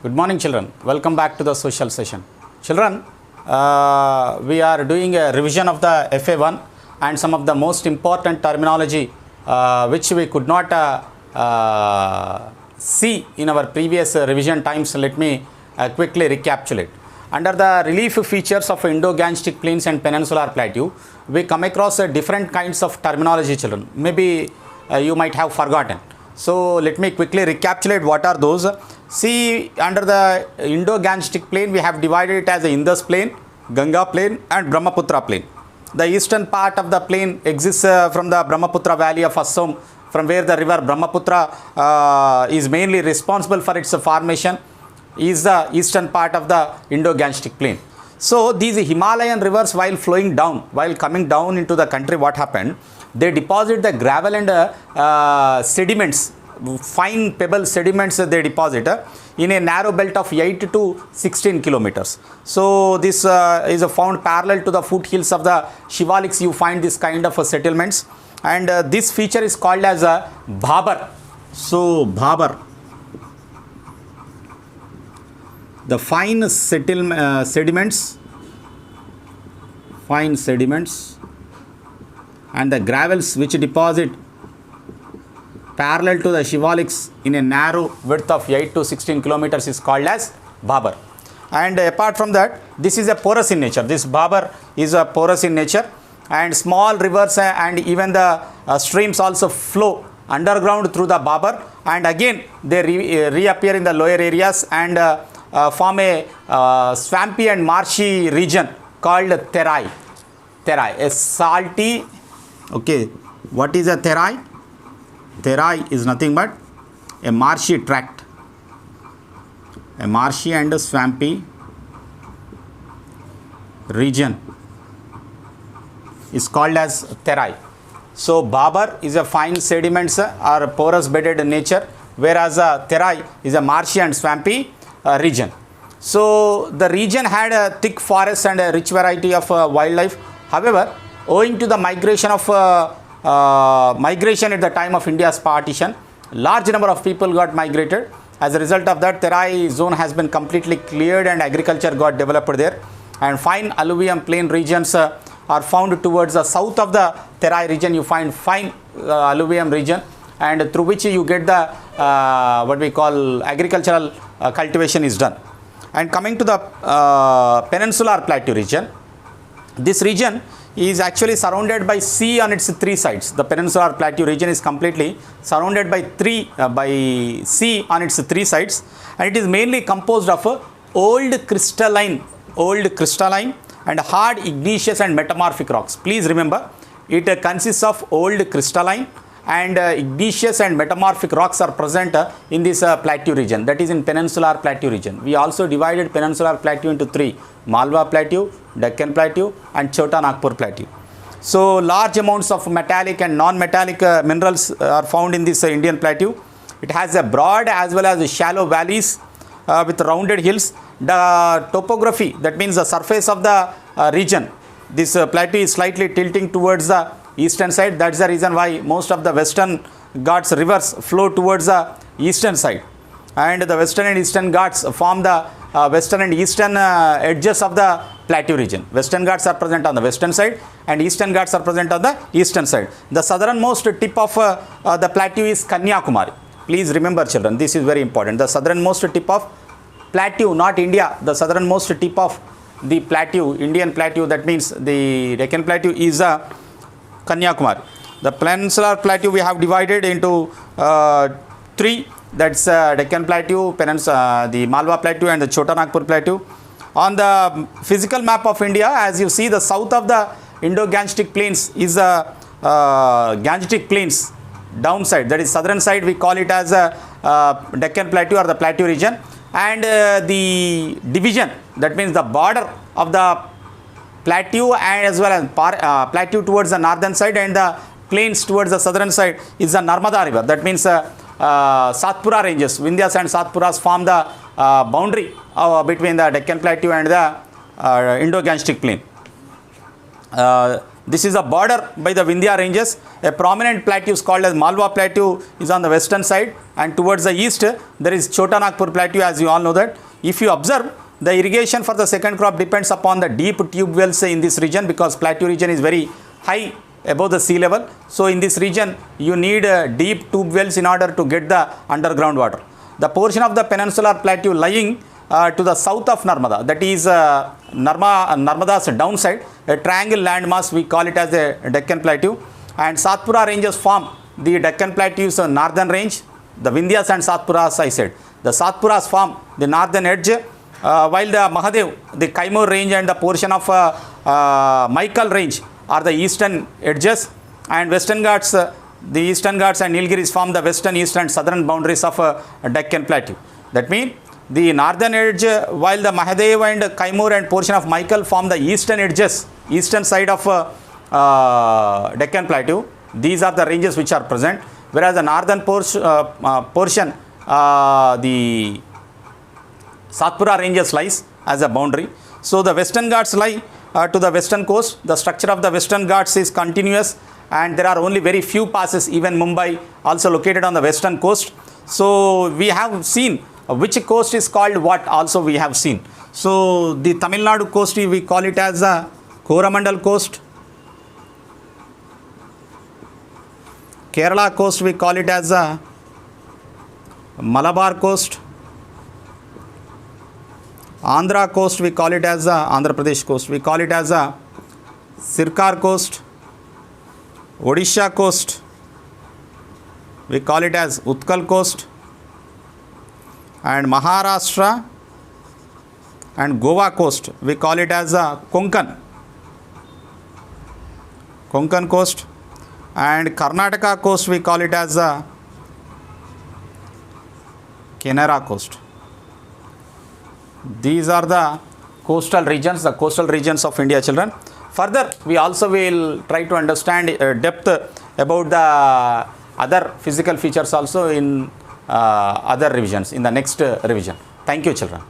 Good morning, children. Welcome back to the social session. Children, we are doing a revision of the FA1 and some of the most important terminology which we could not see in our previous revision times. Let me quickly recapitulate. Under the relief features of Indo-Gangetic plains and peninsular plateau, we come across different kinds of terminology, children. Maybe you might have forgotten. So let me quickly recapitulate what are those. See, under the Indo-Gangetic plain, we have divided it as the Indus plain, Ganga plain and Brahmaputra plain. The eastern part of the plain exists from the Brahmaputra valley of Assam, from where the river Brahmaputra is mainly responsible for its formation, is the eastern part of the Indo-Gangetic plain. So these Himalayan rivers, while flowing down, while coming down into the country, what happened? They deposit the gravel and sediments, fine pebble sediments they deposit in a narrow belt of 8 to 16 kilometers. So this is found parallel to the foothills of the Shivaliks. You find this kind of settlements, and this feature is called as a Bhabar. So Bhabar, the fine sediments and the gravels which deposit parallel to the Shivaliks in a narrow width of 8 to 16 kilometers is called as Bhabar. And apart from that, this is a porous in nature. This Bhabar is a porous in nature, and small rivers and even the streams also flow underground through the Bhabar, and again they reappear in the lower areas and form a swampy and marshy region called Terai. Terai, a salty. Okay, what is a Terai? Terai is nothing but a marshy tract, a marshy and a swampy region is called as Terai. So Bhabar is a fine sediments or porous bedded nature, whereas Terai is a marshy and swampy region. So the region had a thick forest and a rich variety of wildlife. However, owing to the migration at the time of India's partition, large number of people got migrated. As a result of that, Terai zone has been completely cleared and agriculture got developed there. And fine alluvium plain regions are found towards the south of the Terai region. You find fine alluvium region, and through which you get the what we call agricultural cultivation is done. And coming to the peninsular plateau region, this region is actually surrounded by sea on its three sides. The peninsular plateau region is completely surrounded by sea on its three sides, and it is mainly composed of old crystalline and hard igneous and metamorphic rocks. Please remember, it consists of old crystalline and igneous and metamorphic rocks are present in this plateau region, that is in peninsular plateau region. We also divided peninsular plateau into three: Malwa plateau, Deccan plateau and Chota Nagpur plateau. So large amounts of metallic and non-metallic minerals are found in this Indian plateau. It has a broad as well as shallow valleys with rounded hills. The topography, that means the surface of the region, this plateau is slightly tilting towards the eastern side. That's the reason why most of the Western Ghats rivers flow towards the eastern side, and the Western and Eastern Ghats form the Western and Eastern edges of the plateau region. Western Ghats are present on the western side and Eastern Ghats are present on the eastern side. The southernmost tip of the plateau is Kanyakumari. Please remember, children, this is very important. The southernmost tip of plateau, not India, the southernmost tip of the plateau, Indian plateau, that means the Deccan plateau, is Kanyakumari. The peninsular plateau we have divided into three, that's Deccan plateau, the Malwa plateau and the Chota Nagpur plateau. On the physical map of India, as you see, the south of the Indo-Gangetic plains is the Gangetic plains downside, that is southern side, we call it as Deccan plateau or the plateau region, and the division, that means the border of the plateau and as well as plateau towards the northern side and the plains towards the southern side is the Narmada river. That means Satpura ranges, Vindhyas and Satpuras form the boundary between the Deccan plateau and the Indo-Gangetic plain. This is a border by the Vindhya ranges. A prominent plateau is called as Malwa Plateau is on the western side, and towards the east there is Chota Nagpur Plateau, as you all know that. If you observe, the irrigation for the second crop depends upon the deep tube wells in this region, because plateau region is very high above the sea level. So in this region you need deep tube wells in order to get the underground water. The portion of the peninsular plateau lying to the south of Narmada, that is Narmada's downside, a triangle landmass, we call it as a Deccan Plateau, and Satpura ranges form the Deccan Plateau's northern range. The Vindhyas and Satpuras, I said. The Satpuras form the northern edge, while the Mahadev, the Kaimur range and the portion of Maikal range are the eastern edges, and Western Ghats, the Eastern Ghats and Nilgiris form the western, east and southern boundaries of Deccan Plateau. That means the northern edge, while the Mahadev and Kaimur and portion of Maikal form the eastern edges, eastern side of Deccan Plateau. These are the ranges which are present, whereas the northern portion, the Satpura ranges lies as a boundary. So the Western Ghats lie to the western coast. The structure of the Western Ghats is continuous, and there are only very few passes, even Mumbai also located on the western coast. So we have seen which coast is called what, also we have seen. So the Tamil Nadu coast, we call it as the Coromandel coast. Kerala coast, we call it as the Malabar coast. Andhra coast, we call it as the Andhra Pradesh coast. We call it as the Sirkar coast. Odisha coast, we call it as Utkal coast. And Maharashtra and Goa coast, we call it as the Konkan coast. And Karnataka coast, we call it as the Canara coast. These are the coastal regions, of India, children. Further, we also will try to understand depth about the other physical features also in other revisions, in the next revision. Thank you, children.